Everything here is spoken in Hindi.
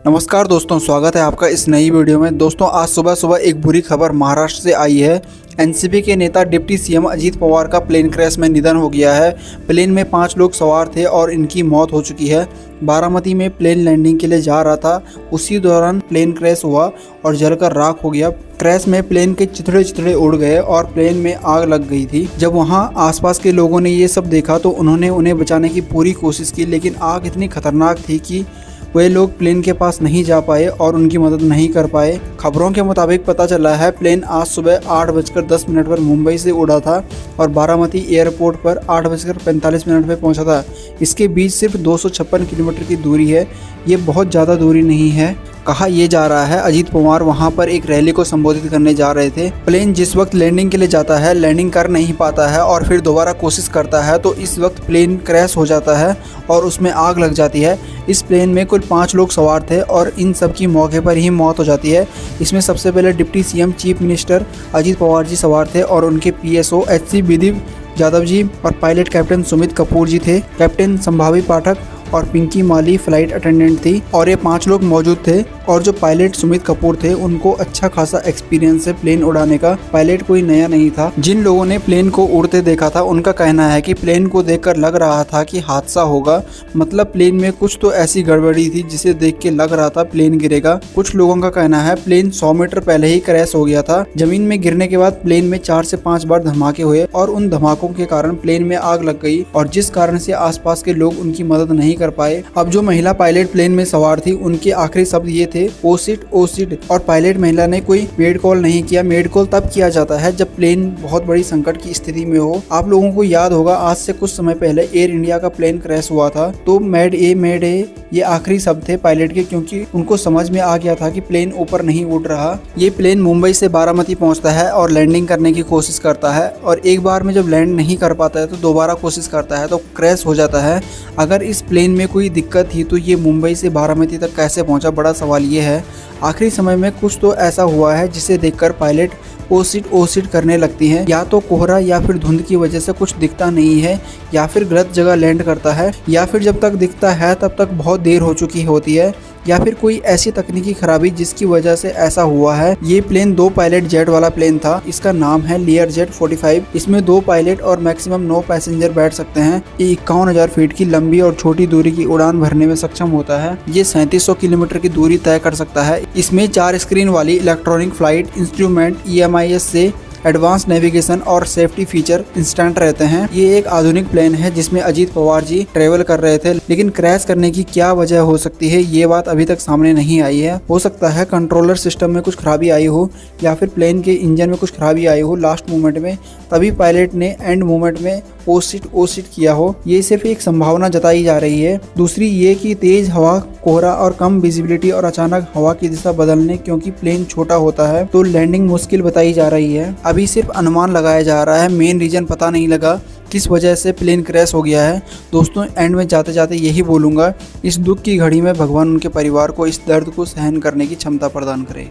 नमस्कार दोस्तों, स्वागत है आपका इस नई वीडियो में। दोस्तों, आज सुबह सुबह एक बुरी खबर महाराष्ट्र से आई है। एनसीपी के नेता डिप्टी सीएम अजीत पवार का प्लेन क्रैश में निधन हो गया है। प्लेन में 5 लोग सवार थे और इनकी मौत हो चुकी है। बारामती में प्लेन लैंडिंग के लिए जा रहा था, उसी दौरान प्लेन क्रैश हुआ और जलकर राख हो गया। क्रैश में प्लेन के चिथड़े चिथड़े उड़ गए और प्लेन में आग लग गई थी। जब वहां आसपास के लोगों ने ये सब देखा तो उन्होंने उन्हें बचाने की पूरी कोशिश की, लेकिन आग इतनी खतरनाक थी कि वे लोग प्लेन के पास नहीं जा पाए और उनकी मदद नहीं कर पाए। खबरों के मुताबिक पता चला है प्लेन आज सुबह 8:10 पर मुंबई से उड़ा था और बारामती एयरपोर्ट पर 8:45 पर पहुंचा था। इसके बीच सिर्फ 256 किलोमीटर की दूरी है। ये बहुत ज़्यादा दूरी नहीं है। कहा यह जा रहा है अजीत पवार वहां पर एक रैली को संबोधित करने जा रहे थे। प्लेन जिस वक्त लैंडिंग के लिए जाता है, लैंडिंग कर नहीं पाता है और फिर दोबारा कोशिश करता है, तो इस वक्त प्लेन क्रैश हो जाता है और उसमें आग लग जाती है। इस प्लेन में कुल 5 लोग सवार थे और इन सब की मौके पर ही मौत हो जाती है। इसमें सबसे पहले deputy CM chief minister Ajit Pawar ji सवार थे और उनके पीएसओ एचसी विदीप यादव जी और पायलट कैप्टन सुमित कपूर जी थे। कैप्टन संभावी पाठक और पिंकी माली फ्लाइट अटेंडेंट थी और ये 5 लोग मौजूद थे। और जो पायलट सुमित कपूर थे उनको अच्छा खासा एक्सपीरियंस है प्लेन उड़ाने का। पायलट कोई नया नहीं था। जिन लोगों ने प्लेन को उड़ते देखा था उनका कहना है कि प्लेन को देखकर लग रहा था कि हादसा होगा, मतलब प्लेन में कुछ तो ऐसी गड़बड़ी थी जिसे देख के लग रहा था प्लेन गिरेगा। कुछ लोगों का कहना है प्लेन 100 मीटर पहले ही क्रैश हो गया था। जमीन में गिरने के बाद प्लेन में 4 से 5 बार धमाके हुए और उन धमाकों के कारण प्लेन में आग लग गई और जिस कारण से आसपास के लोग उनकी मदद नहीं कर पाए। अब जो महिला पायलट प्लेन में सवार थी उनके आखिरी शब्द ये थे, ओ सीट। और पायलट महिला ने कोई मेड कॉल नहीं किया। मेड कॉल तब किया जाता है जब प्लेन बहुत बड़ी संकट की स्थिति में हो। आप लोगों को याद होगा आज से कुछ समय पहले एयर इंडिया का प्लेन क्रैश हुआ था, तो मेड ए ये आखिरी शब्द थे पायलट के, क्योंकि उनको समझ में आ गया था कि प्लेन ऊपर नहीं उड़ रहा। ये प्लेन मुंबई से बारामती पहुंचता है और लैंडिंग करने की कोशिश करता है और एक बार में जब लैंड नहीं कर पाता है तो दोबारा कोशिश करता है तो क्रैश हो जाता है। अगर इस प्लेन में कोई दिक्कत थी तो ये मुंबई से बारामती तक कैसे पहुंचा, बड़ा सवाल ये है। आखिरी समय में कुछ तो ऐसा हुआ है जिसे देखकर पायलट ओ सीट करने लगती हैं। या तो कोहरा या फिर धुंध की वजह से कुछ दिखता नहीं है, या फिर गलत जगह लैंड करता है, या फिर जब तक दिखता है तब तक बहुत देर हो चुकी होती है, या फिर कोई ऐसी तकनीकी खराबी जिसकी वजह से ऐसा हुआ है। ये प्लेन 2 पायलट जेट वाला प्लेन था। इसका नाम है लियर जेट 45। इसमें 2 पायलट और मैक्सिमम 9 पैसेंजर बैठ सकते हैं। ये 51,000 फीट की लंबी और छोटी दूरी की उड़ान भरने में सक्षम होता है। ये 3700 किलोमीटर की दूरी तय कर सकता है। इसमें 4 स्क्रीन वाली इलेक्ट्रॉनिक फ्लाइट इंस्ट्रूमेंट EMIS से एडवांस नेविगेशन और सेफ्टी फीचर इंस्टेंट रहते हैं। ये एक आधुनिक प्लेन है जिसमें अजीत पवार जी ट्रेवल कर रहे थे, लेकिन क्रैश करने की क्या वजह हो सकती है ये बात अभी तक सामने नहीं आई है। हो सकता है कंट्रोलर सिस्टम में कुछ खराबी आई हो या फिर प्लेन के इंजन में कुछ खराबी आई हो लास्ट मोमेंट में, तभी पायलट ने एंड मोमेंट में ओ सीट किया हो। ये सिर्फ एक संभावना जताई जा रही है। दूसरी ये कि तेज हवा, कोहरा और कम विजिबिलिटी और अचानक हवा की दिशा बदलने, क्योंकि प्लेन छोटा होता है तो लैंडिंग मुश्किल बताई जा रही है। अभी सिर्फ अनुमान लगाया जा रहा है, मेन रीजन पता नहीं लगा किस वजह से प्लेन क्रैश हो गया है। दोस्तों, एंड में जाते जाते यही बोलूँगा, इस दुख की घड़ी में भगवान उनके परिवार को इस दर्द को सहन करने की क्षमता प्रदान करे।